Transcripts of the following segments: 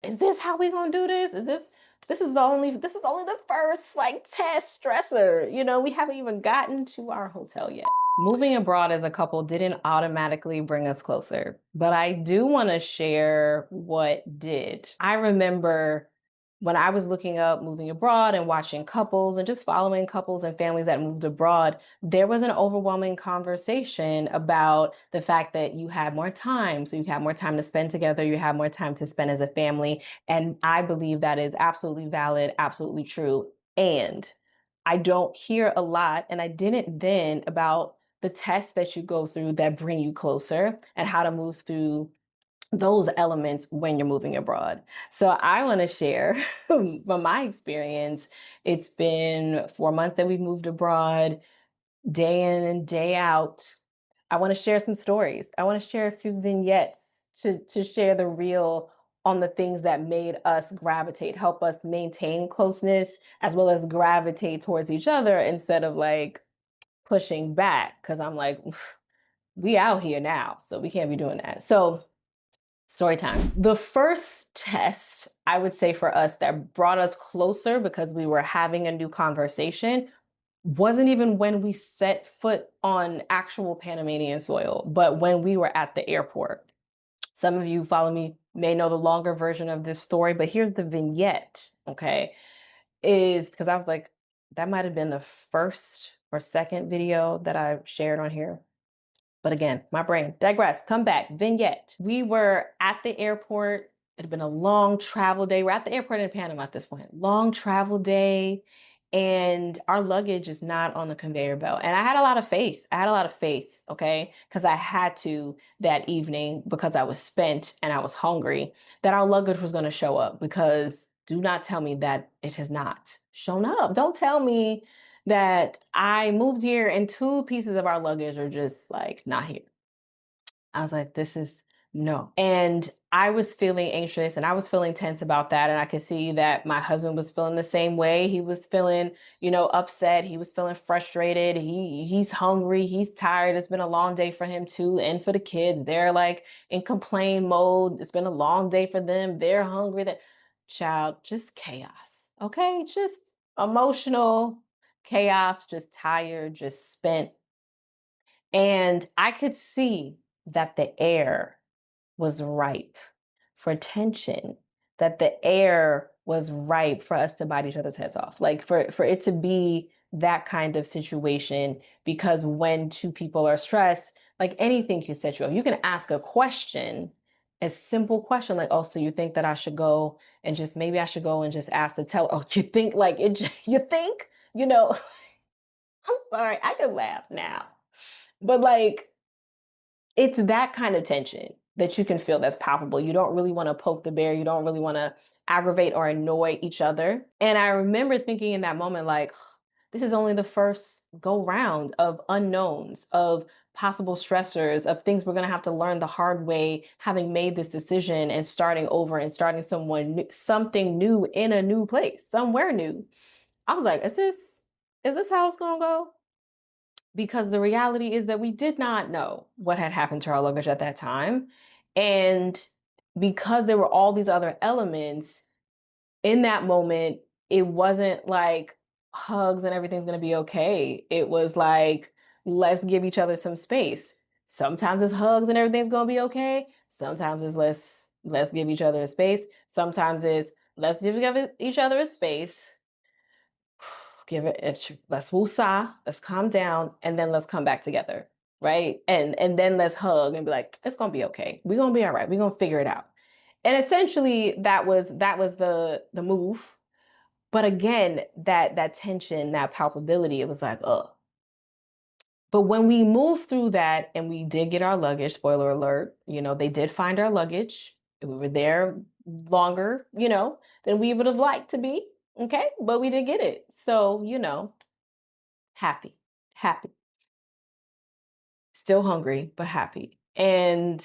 is this how we gonna do this? This is only the first like test stressor. You know, we haven't even gotten to our hotel yet. Moving abroad as a couple didn't automatically bring us closer, but I do want to share what did. I remember when I was looking up moving abroad and watching couples and just following couples and families that moved abroad, there was an overwhelming conversation about the fact that you had more time. So you have more time to spend together, you have more time to spend as a family. And I believe that is absolutely valid, absolutely true. And I don't hear a lot, and I didn't then, about the tests that you go through that bring you closer and how to move through those elements when you're moving abroad. So I want to share from my experience. It's been 4 months that we've moved abroad, day in and day out. I want to share some stories. I want to share a few vignettes to share the real on the things that made us gravitate, help us maintain closeness, as well as gravitate towards each other instead of like pushing back. Cause I'm like, we out here now, so we can't be doing that. So story time. The first test, I would say, for us that brought us closer because we were having a new conversation wasn't even when we set foot on actual Panamanian soil, but when we were at the airport. Some of you follow me may know the longer version of this story, but here's the vignette, okay? Is because I was like, that might have been the first or second video that I shared on here. But again, my brain, digress, come back, vignette. We were at the airport. It had been a long travel day. We're at the airport in Panama at this point. Long travel day. And our luggage is not on the conveyor belt. And I had a lot of faith. Okay? Because I had to that evening because I was spent and I was hungry, that our luggage was going to show up. Because do not tell me that it has not shown up. Don't tell me that I moved here and two pieces of our luggage are just like not here. I was like, this is no. And I was feeling anxious and I was feeling tense about that. And I could see that my husband was feeling the same way. He was feeling, upset. He was feeling frustrated. He's hungry. He's tired. It's been a long day for him too. And for the kids, they're like in complain mode. It's been a long day for them. They're hungry. That child, just chaos. Okay. Just emotional chaos, just tired, just spent. And I could see that the air was ripe for tension, that the air was ripe for us to bite each other's heads off, like for it to be that kind of situation. Because when two people are stressed, like anything can set you up. You can ask a question, a simple question like, oh, so you think that I should go and just maybe I should go and just ask the teller, oh, you think like it, you think, I'm sorry, I can laugh now. But like, it's that kind of tension that you can feel that's palpable. You don't really want to poke the bear. You don't really want to aggravate or annoy each other. And I remember thinking in that moment, like, this is only the first go round of unknowns, of possible stressors, of things we're going to have to learn the hard way, having made this decision and starting over and starting something new in a new place, somewhere new. I was like, is this how it's going to go? Because the reality is that we did not know what had happened to our luggage at that time. And because there were all these other elements in that moment, it wasn't like hugs and everything's going to be okay. It was like, let's give each other some space. Sometimes it's hugs and everything's going to be okay. Sometimes it's let's give each other a space. Sometimes it's let's give each other a space, let's woosah, let's calm down, and then let's come back together, right? And then let's hug and be like, it's gonna be okay. We're gonna be all right. We're gonna figure it out. And essentially that was the move. But again, that tension, that palpability, it was like, oh. But when we moved through that and we did get our luggage, spoiler alert, they did find our luggage. We were there longer, than we would have liked to be. Okay. But we did get it. So, happy, happy, still hungry, but happy. And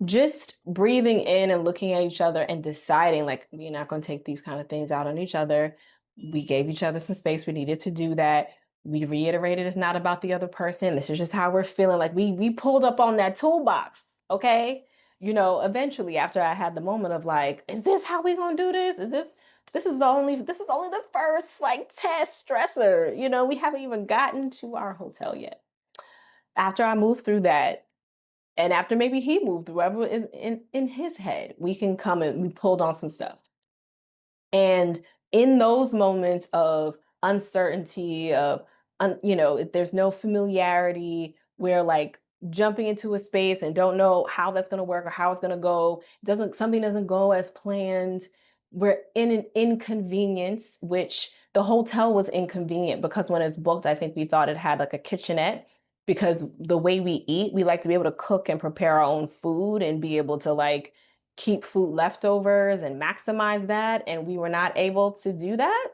just breathing in and looking at each other and deciding, like, we're not going to take these kind of things out on each other. We gave each other some space. We needed to do that. We reiterated it's not about the other person. This is just how we're feeling. Like we pulled up on that toolbox. Okay. eventually after I had the moment of like, is this how we gonna do this? This is only the first like test stressor. We haven't even gotten to our hotel yet. After I moved through that, and after maybe he moved through whatever is in his head, we can come and we pulled on some stuff. And in those moments of uncertainty, if there's no familiarity, we're like jumping into a space and don't know how that's going to work or how it's going to go. Doesn't Something doesn't go as planned. We're in an inconvenience, which the hotel was inconvenient because when it's booked, I think we thought it had like a kitchenette because the way we eat, we like to be able to cook and prepare our own food and be able to like keep food leftovers and maximize that. And we were not able to do that.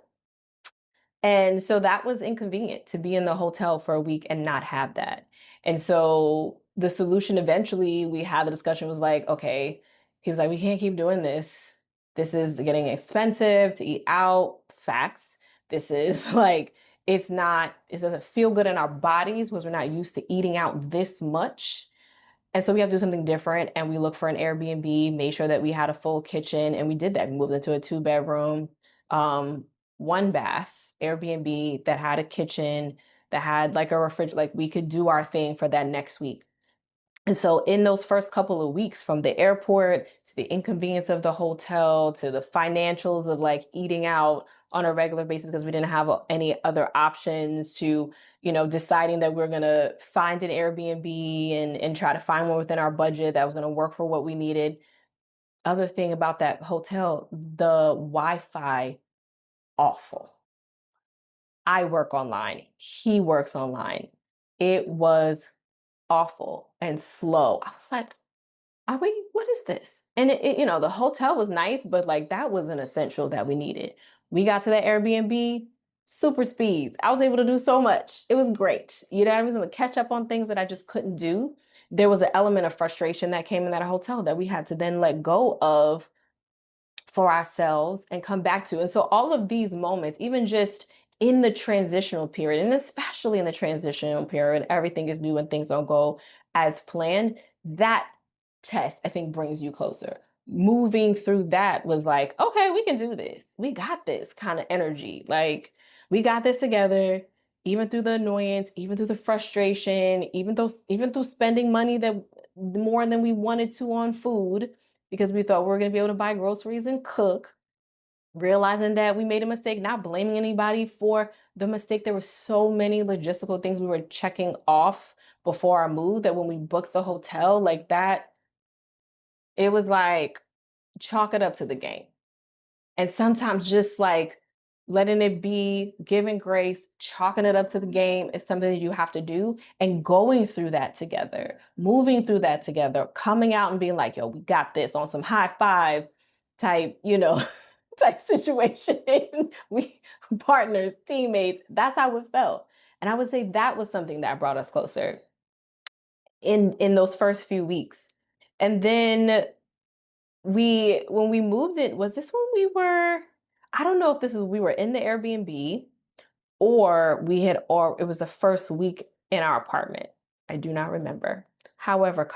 And so that was inconvenient to be in the hotel for a week and not have that. And so the solution eventually we had the discussion was like, okay, he was like, we can't keep doing this. This is getting expensive to eat out. Facts. This is like, it doesn't feel good in our bodies because we're not used to eating out this much. And so we have to do something different. And we looked for an Airbnb, made sure that we had a full kitchen, and we did that. We moved into a 2 bedroom, um, 1 bath Airbnb that had a kitchen, that had like a refrigerator, like we could do our thing for that next week. And so in those first couple of weeks, from the airport to the inconvenience of the hotel to the financials of like eating out on a regular basis because we didn't have any other options, to deciding that we're going to find an Airbnb and try to find one within our budget that was going to work for what we needed. Other thing about that hotel, the Wi-Fi, awful. I work online, he works online. It was awful and slow. I was like, what is this? And the hotel was nice, but like that was an essential that we needed. We got to that Airbnb, super speeds. I was able to do so much. It was great. I was able to catch up on things that I just couldn't do. There was an element of frustration that came in that hotel that we had to then let go of for ourselves and come back to. And so all of these moments, even just in the transitional period, and especially in the transitional period, everything is new and things don't go as planned. That test, I think, brings you closer. Moving through that was like, okay, we can do this. We got this kind of energy. Like, we got this together, even through the annoyance, even through the frustration, even through spending money that more than we wanted to on food because we thought we were going to be able to buy groceries and cook, realizing that we made a mistake, not blaming anybody for the mistake. There were so many logistical things we were checking off before our move that when we booked the hotel, like that, it was like chalk it up to the game. And sometimes just like letting it be, giving grace, chalking it up to the game is something that you have to do. And going through that together, moving through that together, coming out and being like, yo, we got this on some high five type, type situation. We partners, teammates, that's how it felt. And I would say that was something that brought us closer in those first few weeks. And then when we moved it, was this when I don't know if we were in the Airbnb or it was the first week in our apartment. I do not remember. However,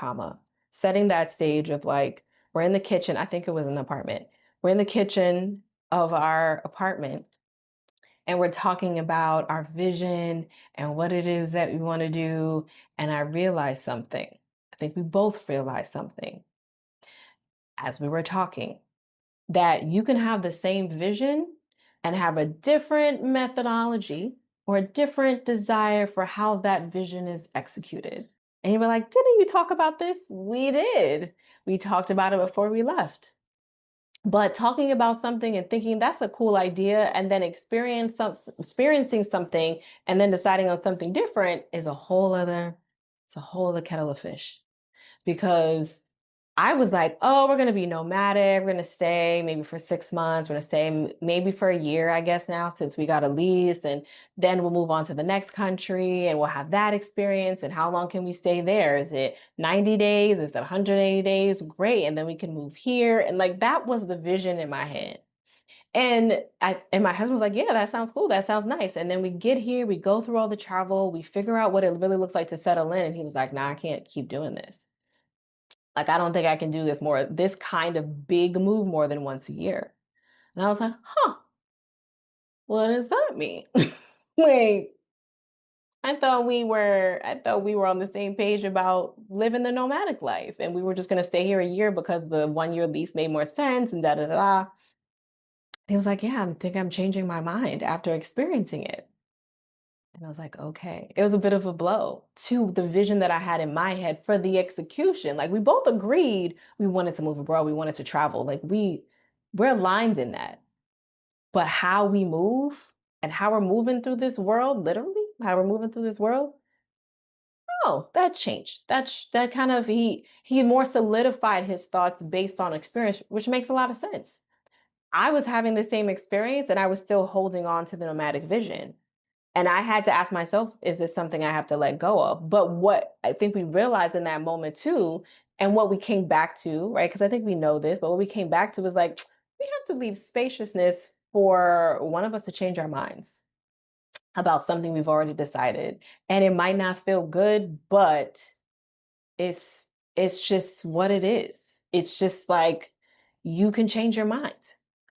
setting that stage of like, we're in the kitchen. I think it was an apartment. We're in the kitchen of our apartment and we're talking about our vision and what it is that we want to do. And I realized something. I think we both realized something as we were talking, that you can have the same vision and have a different methodology or a different desire for how that vision is executed. And you were like, didn't you talk about this? We did. We talked about it before we left. But talking about something and thinking that's a cool idea and then experiencing something and then deciding on something different is it's a whole other kettle of fish. Because I was like, oh, we're going to be nomadic. We're going to stay maybe for 6 months. We're going to stay maybe for a year, I guess now, since we got a lease. And then we'll move on to the next country and we'll have that experience. And how long can we stay there? Is it 90 days? Is it 180 days? Great. And then we can move here. And like, that was the vision in my head. And my husband was like, yeah, that sounds cool. That sounds nice. And then we get here, we go through all the travel, we figure out what it really looks like to settle in. And he was like, nah, I can't keep doing this. Like, I don't think I can do this kind of big move more than once a year. And I was like, huh, what does that mean? Wait, I thought we were on the same page about living the nomadic life and we were just gonna stay here a year because the 1 year lease made more sense and da da da da. He was like, yeah, I think I'm changing my mind after experiencing it. And I was like, okay. It was a bit of a blow to the vision that I had in my head for the execution. Like we both agreed we wanted to move abroad, we wanted to travel. Like we're aligned in that. But how we move and how we're moving through this world, literally, how we're moving through this world, oh, that changed. That kind of he more solidified his thoughts based on experience, which makes a lot of sense. I was having the same experience and I was still holding on to the nomadic vision. And I had to ask myself, is this something I have to let go of? But what I think we realized in that moment too, and what we came back to, right? Because I think we know this, but what we came back to was like, we have to leave spaciousness for one of us to change our minds about something we've already decided. And it might not feel good, but it's it's just what it is. It's just like you can change your mind.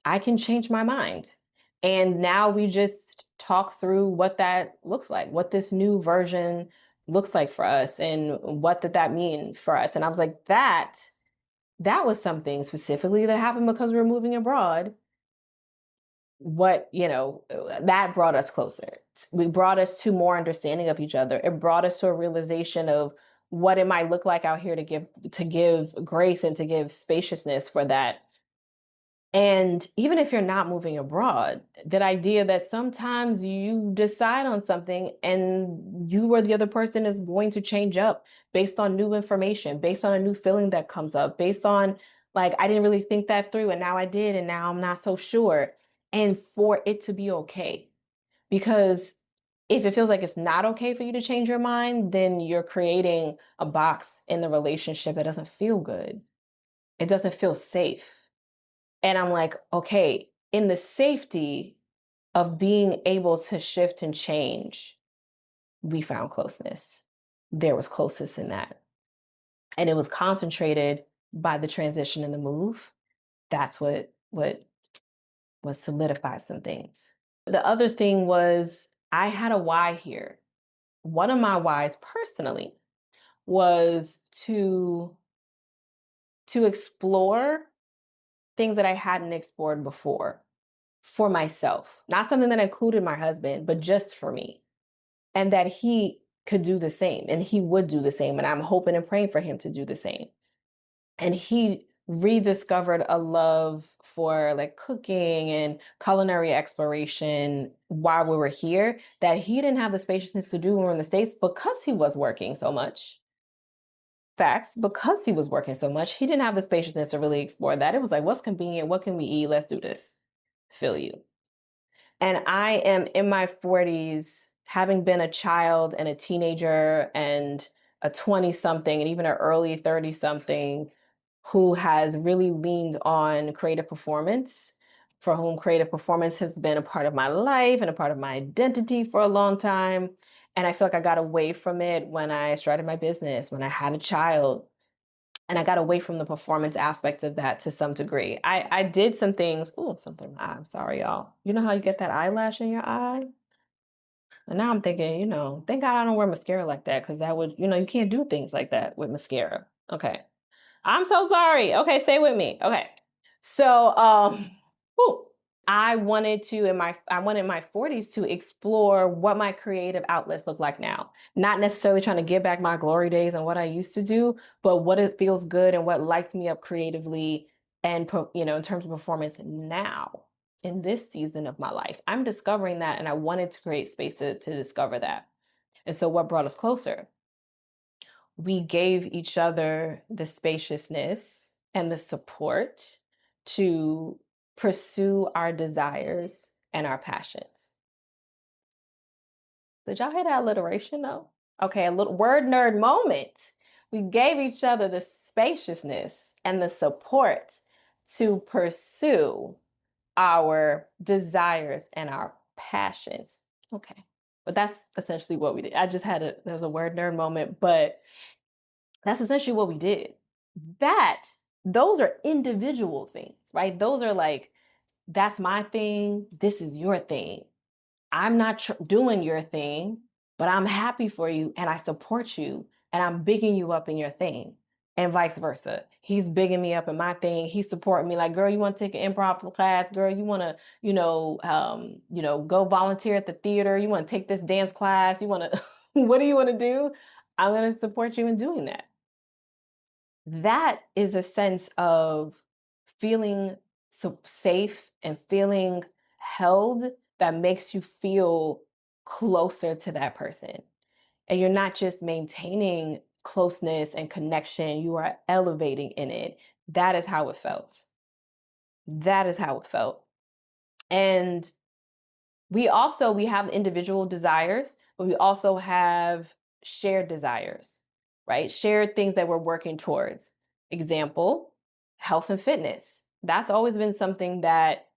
I can change my mind. And now we just talk through what that looks like, what this new version looks like for us and what did that mean for us. And I was like, that was something specifically that happened because we were moving abroad. What, that brought us closer. We brought us to more understanding of each other. It brought us to a realization of what it might look like out here to give grace and to give spaciousness for that. And even if you're not moving abroad, that idea that sometimes you decide on something and you or the other person is going to change up based on new information, based on a new feeling that comes up, based on like, I didn't really think that through and now I did and now I'm not so sure. And for it to be okay. Because if it feels like it's not okay for you to change your mind, then you're creating a box in the relationship that doesn't feel good. It doesn't feel safe. And I'm like, okay, in the safety of being able to shift and change, we found closeness. There was closeness in that. And it was concentrated by the transition and the move. That's what solidified some things. The other thing was I had a why here. One of my whys personally was to explore things that I hadn't explored before for myself. Not something that included my husband, but just for me. And that he could do the same and he would do the same. And I'm hoping and praying for him to do the same. And he rediscovered a love for like cooking and culinary exploration while we were here that he didn't have the spaciousness to do when we were in the States because he was working so much. Facts, because he was working so much, he didn't have the spaciousness to really explore that. It was like, what's convenient? What can we eat? Let's do this. Feel you. And I am in my 40s, having been a child and a teenager and a 20 something and even an early 30 something who has really leaned on creative performance, for whom creative performance has been a part of my life and a part of my identity for a long time. And I feel like I got away from it when I started my business, when I had a child, and I got away from the performance aspect of that to some degree. I did some things. Oh, something in my eye. I'm sorry, y'all. You know how you get that eyelash in your eye? And now I'm thinking, thank God I don't wear mascara like that because that would, you can't do things like that with mascara. Okay. I'm so sorry. Okay, stay with me. Okay. So, whew, I wanted my 40s to explore what my creative outlets look like now. Not necessarily trying to get back my glory days and what I used to do, but what it feels good and what lights me up creatively and in terms of performance now in this season of my life. I'm discovering that and I wanted to create space to discover that. And so what brought us closer? We gave each other the spaciousness and the support to pursue our desires and our passions. Did y'all hear that alliteration though? Okay, a little word nerd moment. We gave each other the spaciousness and the support to pursue our desires and our passions. Okay. But that's essentially what we did. There was a word nerd moment, but that's essentially what we did. that those are individual things, right? Those are like, that's my thing, this is your thing. I'm not doing your thing, but I'm happy for you and I support you and I'm bigging you up in your thing. And vice versa. He's bigging me up in my thing. He's supporting me like, girl, you want to take an improv class? Girl, you want to, go volunteer at the theater? You want to take this dance class? You want to, what do you want to do? I'm going to support you in doing that. That is a sense of feeling so safe and feeling held that makes you feel closer to that person. And you're not just maintaining closeness and connection, you are elevating in it. That is how it felt. That is how it felt. And we have individual desires, but we also have shared desires, right? Shared things that we're working towards. Example, health and fitness. That's always been something that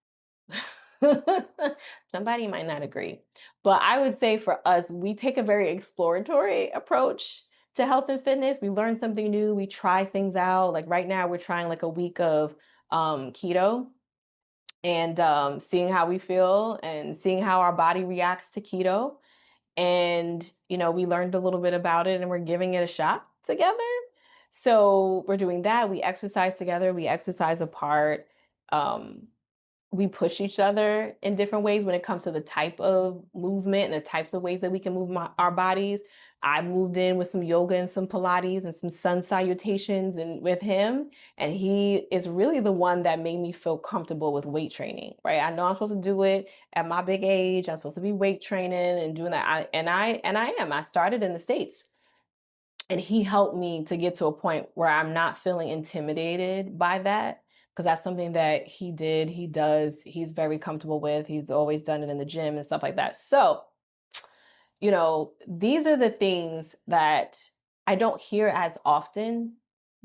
somebody might not agree. But I would say for us, we take a very exploratory approach to health and fitness. We learn something new, we try things out. Like right now, we're trying like a week of keto and seeing how we feel and seeing how our body reacts to keto. And, we learned a little bit about it and we're giving it a shot together. So we're doing that. We exercise together, we exercise apart. Um, we push each other in different ways when it comes to the type of movement and the types of ways that we can move our bodies. I moved in with some yoga and some Pilates and some sun salutations and with him. And he is really the one that made me feel comfortable with weight training, right? I know I'm supposed to do it at my big age. I'm supposed to be weight training and doing that. I am. I started in the States. And he helped me to get to a point where I'm not feeling intimidated by that because that's something that he did, he does, he's very comfortable with. He's always done it in the gym and stuff like that. So, these are the things that I don't hear as often,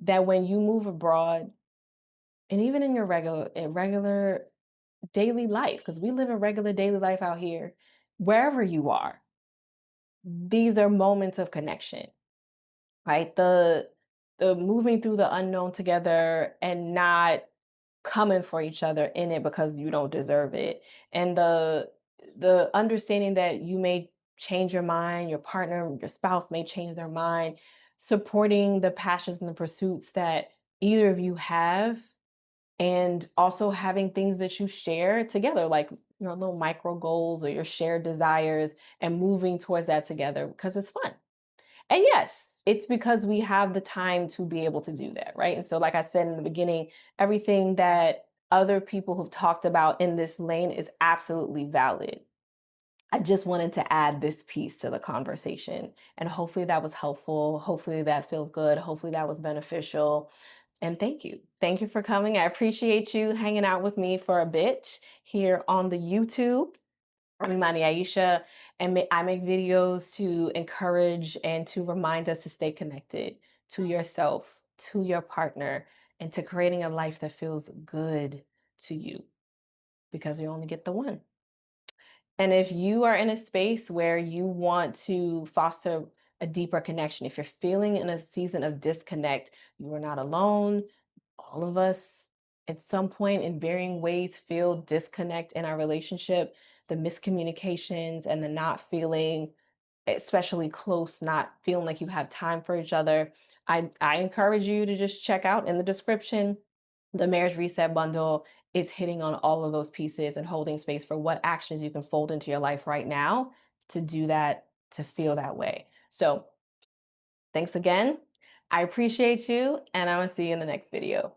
that when you move abroad and even in your regular daily life, because we live a regular daily life out here, wherever you are, these are moments of connection, right? The moving through the unknown together and not coming for each other in it because you don't deserve it. And the understanding that you may change your mind, your partner, your spouse may change their mind, supporting the passions and the pursuits that either of you have, and also having things that you share together, like your little micro goals or your shared desires, and moving towards that together because it's fun. And yes, it's because we have the time to be able to do that, right? And so, like I said in the beginning, everything that other people who've talked about in this lane is absolutely valid. I just wanted to add this piece to the conversation. And hopefully that was helpful. Hopefully that feels good. Hopefully that was beneficial. And thank you. Thank you for coming. I appreciate you hanging out with me for a bit here on the YouTube. I'm Imani Aisha, and I make videos to encourage and to remind us to stay connected to yourself, to your partner, and to creating a life that feels good to you, because you only get the one. And if you are in a space where you want to foster a deeper connection, if you're feeling in a season of disconnect, you are not alone. All of us at some point in varying ways feel disconnect in our relationship, the miscommunications and the not feeling especially close, not feeling like you have time for each other. I encourage you to just check out in the description the marriage reset bundle. It's hitting on all of those pieces and holding space for what actions you can fold into your life right now to do that, to feel that way. So thanks again. I appreciate you, and I will see you in the next video.